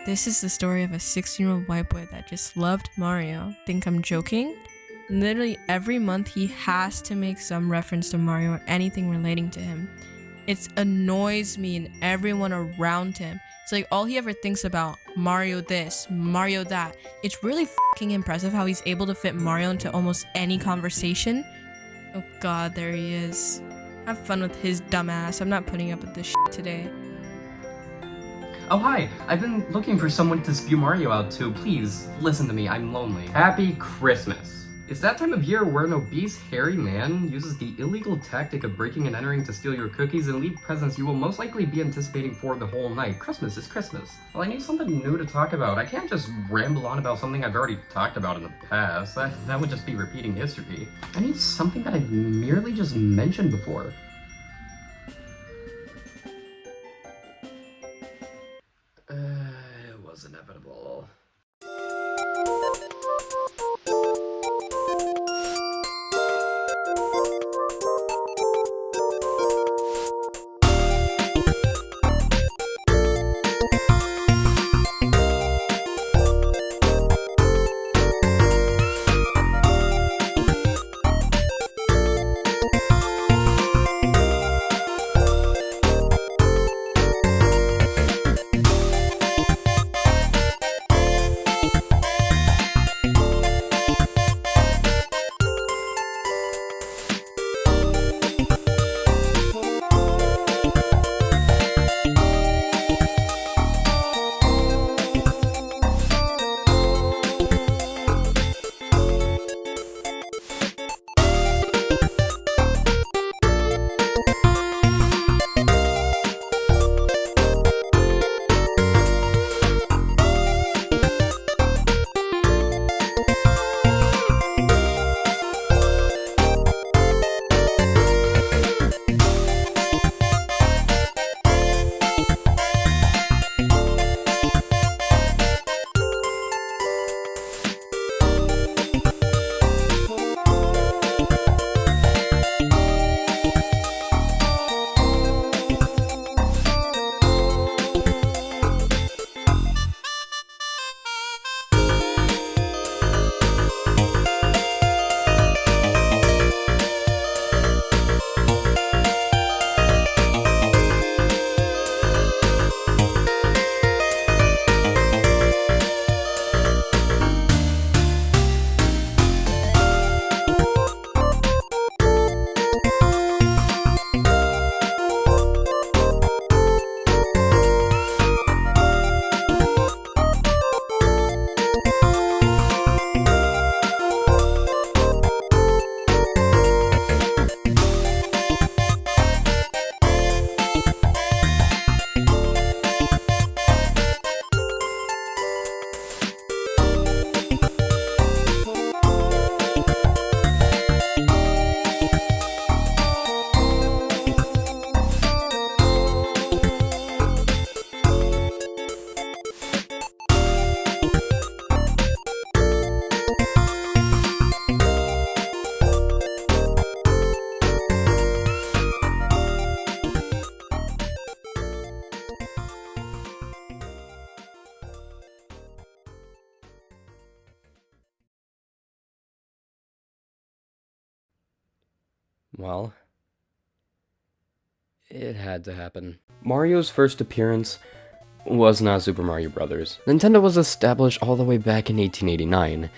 This is the story of a 16-year-old white boy that just loved Mario. Think I'm joking? Literally every month he has to make some reference to Mario or anything relating to him. It annoys me and everyone around him. It's like all he ever thinks about, Mario this, Mario that. It's really fucking impressive how he's able to fit Mario into almost any conversation. Oh god, there he is. Have fun with his dumbass. I'm not putting up with this shit today. Oh hi, I've been looking for someone to spew Mario out to. Please, listen to me, I'm lonely. Happy Christmas. It's that time of year where an obese, hairy man uses the illegal tactic of breaking and entering to steal your cookies and leave presents you will most likely be anticipating for the whole night. Christmas is Christmas. Well, I need something new to talk about. I can't just ramble on about something I've already talked about in the past. That would just be repeating history. I need something that I've merely just mentioned before. It was inevitable. Well, it had to happen. Mario's first appearance was not Super Mario Bros. Nintendo was established all the way back in 1889.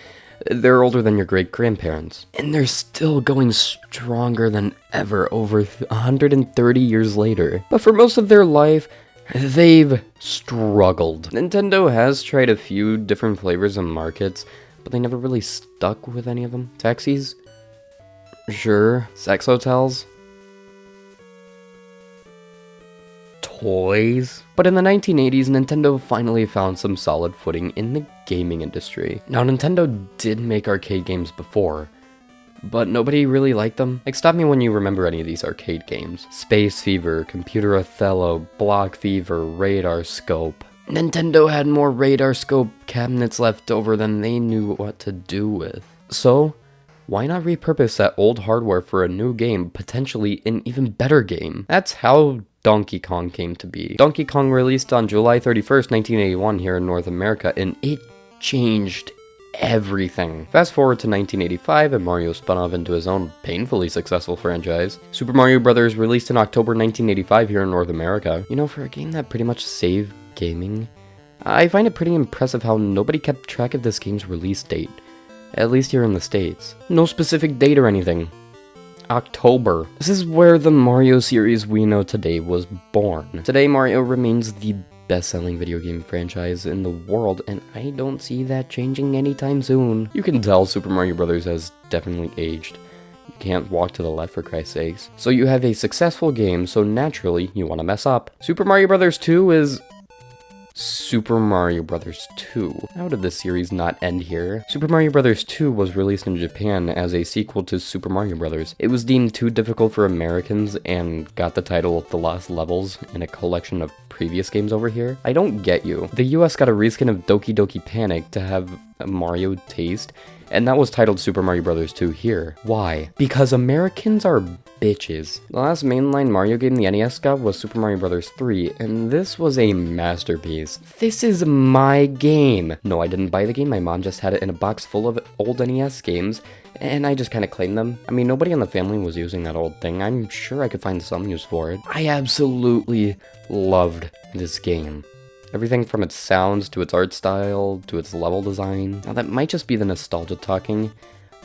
They're older than your great-grandparents, and they're still going stronger than ever over 130 years later. But for most of their life, they've struggled. Nintendo has tried a few different flavors and markets, but they never really stuck with any of them. Taxis? Sure. Sex hotels? Toys? But in the 1980s, Nintendo finally found some solid footing in the gaming industry. Now, Nintendo did make arcade games before, but nobody really liked them. Like, stop me when you remember any of these arcade games. Space Fever, Computer Othello, Block Fever, Radar Scope. Nintendo had more Radar Scope cabinets left over than they knew what to do with. So, why not repurpose that old hardware for a new game, potentially an even better game? That's how Donkey Kong came to be. Donkey Kong released on July 31st, 1981 here in North America, and it changed everything. Fast forward to 1985, and Mario spun off into his own painfully successful franchise. Super Mario Bros. Released in October 1985 here in North America. You know, for a game that pretty much saved gaming, I find it pretty impressive how nobody kept track of this game's release date. At least here in the States. No specific date or anything. October. This is where the Mario series we know today was born. Today, Mario remains the best-selling video game franchise in the world, and I don't see that changing anytime soon. You can tell Super Mario Bros. Has definitely aged. You can't walk to the left, for Christ's sakes. So you have a successful game, so naturally you want to mess up. Super Mario Bros. 2 is Super Mario Bros. 2. How did this series not end here? Super Mario Bros. 2 was released in Japan as a sequel to Super Mario Bros. It was deemed too difficult for Americans and got the title The Lost Levels in a collection of previous games over here. I don't get you. The US got a reskin of Doki Doki Panic to have a Mario taste, and that was titled Super Mario Bros. 2 here. Why? Because Americans are bitches. The last mainline Mario game the NES got was Super Mario Bros. 3, and this was a masterpiece. This is my game! No, I didn't buy the game, my mom just had it in a box full of old NES games, and I just kinda claimed them. I mean, nobody in the family was using that old thing. I'm sure I could find some use for it. I absolutely loved this game. Everything from its sounds, to its art style, to its level design. Now that might just be the nostalgia talking.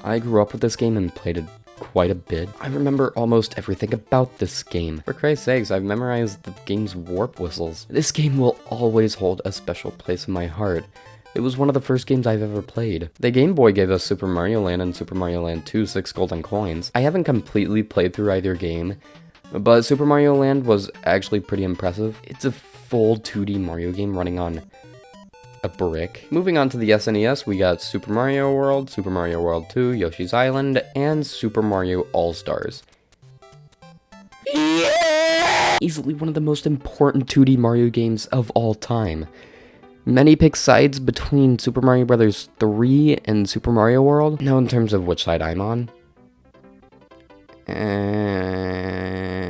I grew up with this game and played it quite a bit. I remember almost everything about this game. For Christ's sakes, I've memorized the game's warp whistles. This game will always hold a special place in my heart. It was one of the first games I've ever played. The Game Boy gave us Super Mario Land and Super Mario Land 2 6 golden coins. I haven't completely played through either game, but Super Mario Land was actually pretty impressive. It's a full 2D Mario game running on a brick. Moving on to the SNES, we got Super Mario World, Super Mario World 2, Yoshi's Island, and Super Mario All-Stars. Yeah! Easily one of the most important 2D Mario games of all time. Many pick sides between Super Mario Bros. 3 and Super Mario World. Now in terms of which side I'm on,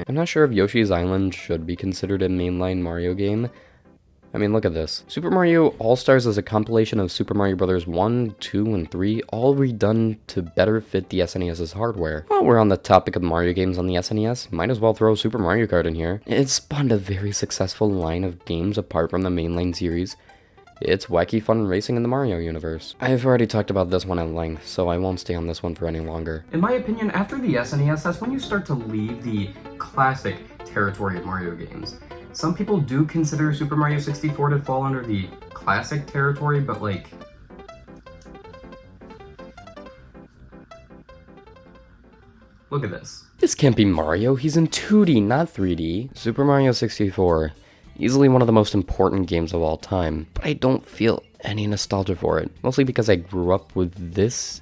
I'm not sure if Yoshi's Island should be considered a mainline Mario game. I mean, look at this. Super Mario All-Stars is a compilation of Super Mario Bros. 1, 2, and 3, all redone to better fit the SNES's hardware. While we're on the topic of Mario games on the SNES, might as well throw Super Mario Kart in here. It spawned a very successful line of games apart from the mainline series. It's wacky fun racing in the Mario universe. I've already talked about this one at length, so I won't stay on this one for any longer. In my opinion, after the SNES, that's when you start to leave the classic territory of Mario games. Some people do consider Super Mario 64 to fall under the classic territory, but like, look at this. This can't be Mario, he's in 2D, not 3D. Super Mario 64. Easily one of the most important games of all time, but I don't feel any nostalgia for it. Mostly because I grew up with this,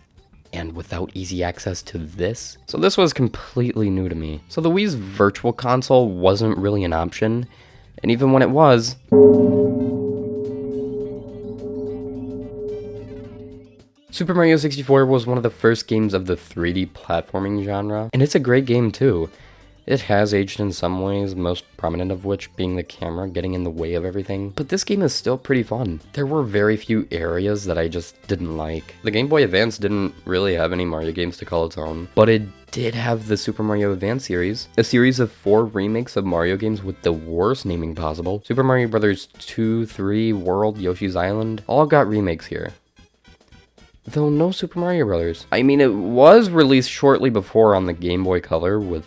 and without easy access to this. So this was completely new to me. So the Wii's Virtual Console wasn't really an option, and even when it was, Super Mario 64 was one of the first games of the 3D platforming genre, and it's a great game too. It has aged in some ways, most prominent of which being the camera getting in the way of everything, but this game is still pretty fun. There were very few areas that I just didn't like. The Game Boy Advance didn't really have any Mario games to call its own, but it did have the Super Mario Advance series, a series of 4 remakes of Mario games with the worst naming possible. Super Mario Bros. 2, 3, World, Yoshi's Island, all got remakes here. Though no Super Mario Bros. I mean, it was released shortly before on the Game Boy Color with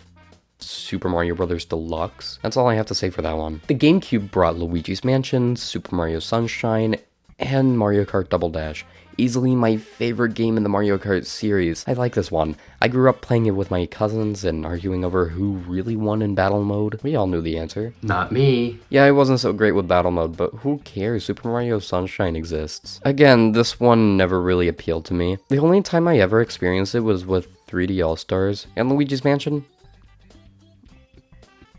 Super Mario Bros. Deluxe. That's all I have to say for that one. The GameCube brought Luigi's Mansion, Super Mario Sunshine, and Mario Kart Double Dash. Easily my favorite game in the Mario Kart series. I like this one. I grew up playing it with my cousins and arguing over who really won in battle mode. We all knew the answer. Not me. Yeah, I wasn't so great with battle mode, but who cares? Super Mario Sunshine exists. Again, this one never really appealed to me. The only time I ever experienced it was with 3D All-Stars and Luigi's Mansion.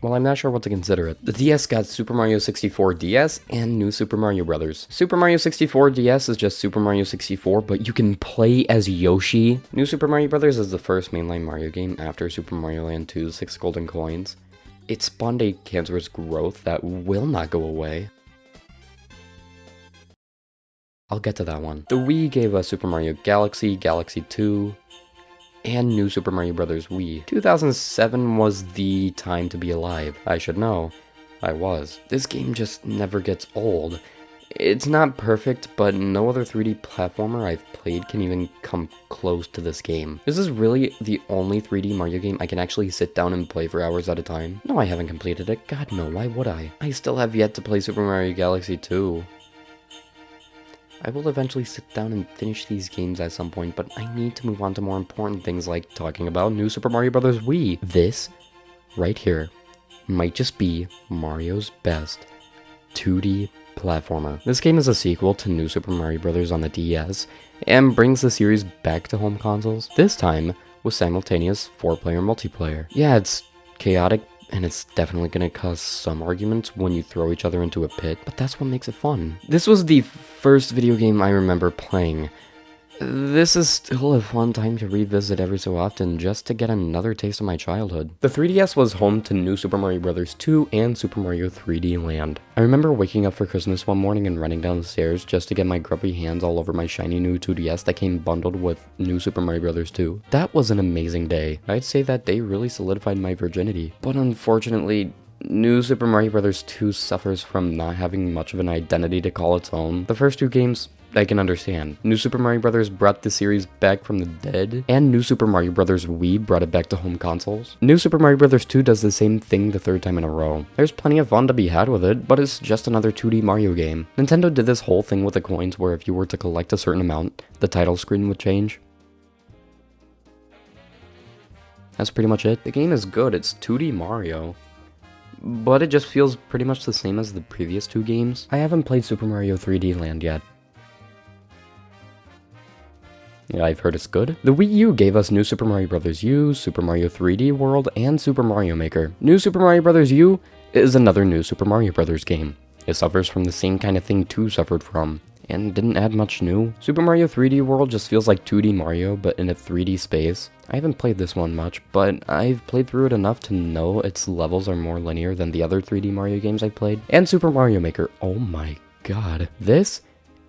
Well, I'm not sure what to consider it. The DS got Super Mario 64 DS and New Super Mario Bros. Super Mario 64 DS is just Super Mario 64, but you can play as Yoshi. New Super Mario Bros. Is the first mainline Mario game after Super Mario Land 2's 6 golden coins. it spawned a cancerous growth that will not go away. I'll get to that one. The Wii gave us Super Mario Galaxy, Galaxy 2, and New Super Mario Bros. Wii. 2007 was the time to be alive. I should know. I was. This game just never gets old. It's not perfect, but no other 3D platformer I've played can even come close to this game. This is really the only 3D Mario game I can actually sit down and play for hours at a time. No, I haven't completed it. God, no, why would I? I still have yet to play Super Mario Galaxy 2. I will eventually sit down and finish these games at some point, but I need to move on to more important things like talking about New Super Mario Bros. Wii. This, right here, might just be Mario's best 2D platformer. This game is a sequel to New Super Mario Bros. On the DS, and brings the series back to home consoles, this time with simultaneous 4-player multiplayer. Yeah, it's chaotic, and it's definitely gonna cause some arguments when you throw each other into a pit, but that's what makes it fun. This was the first video game I remember playing. This is still a fun time to revisit every so often just to get another taste of my childhood. The 3DS was home to New Super Mario Bros. 2 and Super Mario 3D Land. I remember waking up for Christmas one morning and running down the stairs just to get my grubby hands all over my shiny new 2DS that came bundled with New Super Mario Bros. 2. That was an amazing day. I'd say that day really solidified my virginity. But unfortunately, New Super Mario Bros. 2 suffers from not having much of an identity to call its own. The first two games, I can understand. New Super Mario Bros. Brought the series back from the dead, and New Super Mario Bros. Wii brought it back to home consoles. New Super Mario Bros. 2 does the same thing the third time in a row. There's plenty of fun to be had with it, but it's just another 2D Mario game. Nintendo did this whole thing with the coins where if you were to collect a certain amount, the title screen would change. That's pretty much it. The game is good, it's 2D Mario, but it just feels pretty much the same as the previous two games. I haven't played Super Mario 3D Land yet. Yeah, I've heard it's good. The Wii U gave us New Super Mario Bros. U, Super Mario 3D World, and Super Mario Maker. New Super Mario Bros. U is another New Super Mario Bros. Game. It suffers from the same kind of thing 2 suffered from, and didn't add much new. Super Mario 3D World just feels like 2D Mario, but in a 3D space. I haven't played this one much, but I've played through it enough to know its levels are more linear than the other 3D Mario games I've played. And Super Mario Maker, oh my god. This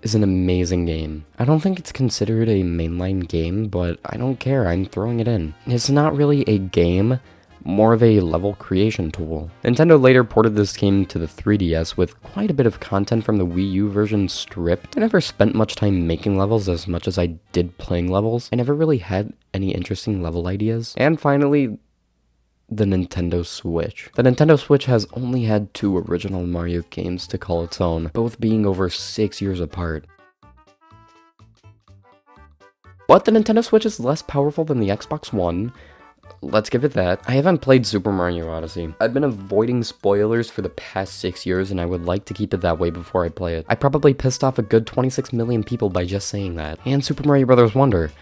is an amazing game. I don't think it's considered a mainline game, but I don't care, I'm throwing it in. It's not really a game, more of a level creation tool. Nintendo later ported this game to the 3DS with quite a bit of content from the Wii U version stripped. I never spent much time making levels as much as I did playing levels. I never really had any interesting level ideas. And finally, the Nintendo Switch. The Nintendo Switch has only had 2 original Mario games to call its own, both being over 6 years apart. But the Nintendo Switch is less powerful than the Xbox One. Let's give it that. I haven't played Super Mario Odyssey. I've been avoiding spoilers for the past 6 years, and I would like to keep it that way before I play it. I probably pissed off a good 26 million people by just saying that. And Super Mario Bros. Wonder.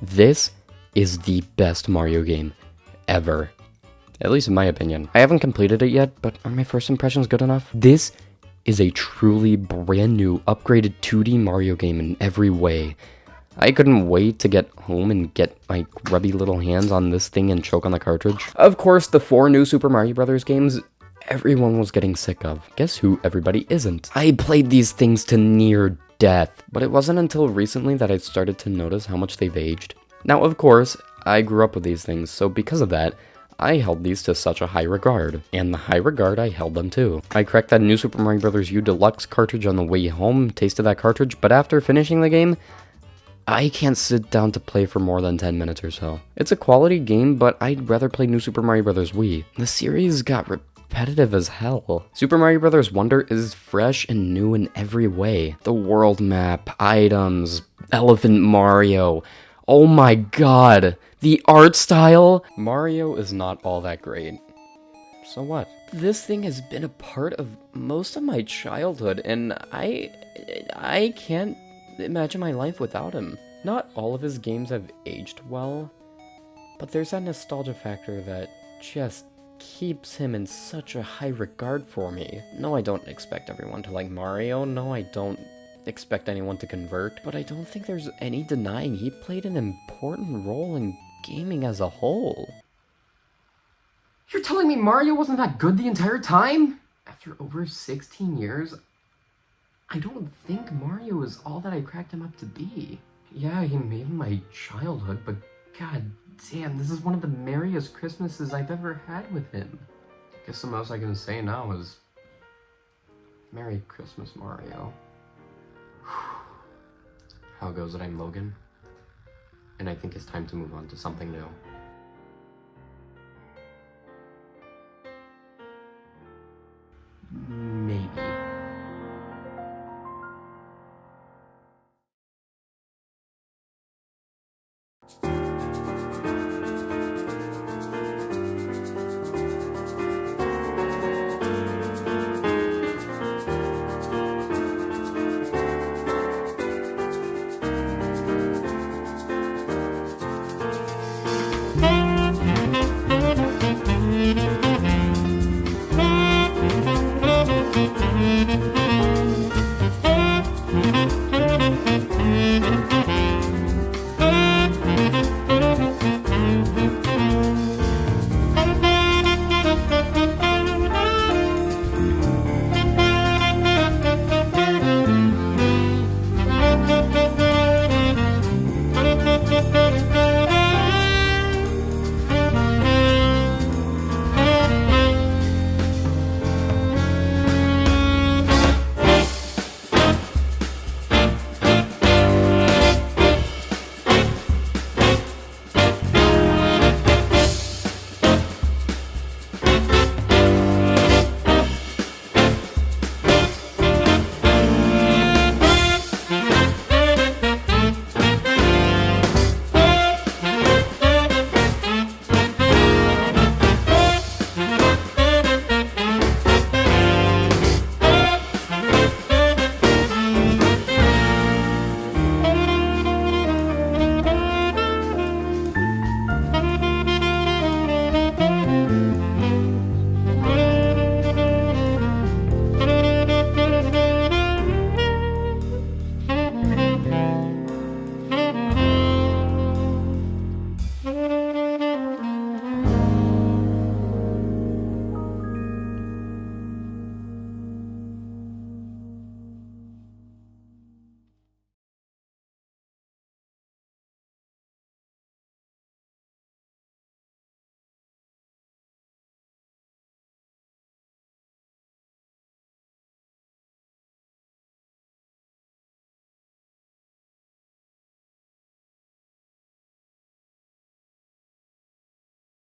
This is the best Mario game ever. At least in my opinion. I haven't completed it yet, but are my first impressions good enough? This is a truly brand new, upgraded 2D Mario game in every way. I couldn't wait to get home and get my grubby little hands on this thing and choke on the cartridge. Of course, the 4 new Super Mario Bros. Games, everyone was getting sick of. Guess who everybody isn't? I played these things to near death, but it wasn't until recently that I started to notice how much they've aged. Now, of course, I grew up with these things, so because of that, I held these to such a high regard, and the high regard I held them to. I cracked that New Super Mario Bros. U Deluxe cartridge on the way home, tasted that cartridge, but after finishing the game, I can't sit down to play for more than 10 minutes or so. It's a quality game, but I'd rather play New Super Mario Bros. Wii. The series got repetitive as hell. Super Mario Bros. Wonder is fresh and new in every way. The world map, items, Elephant Mario. Oh my god, the art style! Mario is not all that great. So what? This thing has been a part of most of my childhood, and I can't imagine my life without him. Not all of his games have aged well, but there's that nostalgia factor that just keeps him in such a high regard for me. No, I don't expect everyone to like Mario. No, I don't expect anyone to convert, but I don't think there's any denying he played an important role in gaming as a whole. You're telling me Mario wasn't that good the entire time? After over 16 years, I don't think Mario is all that I cracked him up to be. Yeah, he made my childhood, but god damn, this is one of the merriest Christmases I've ever had with him. Guess the most I can say now is Merry Christmas, Mario. How goes it? I'm Logan, and I think it's time to move on to something new. Maybe.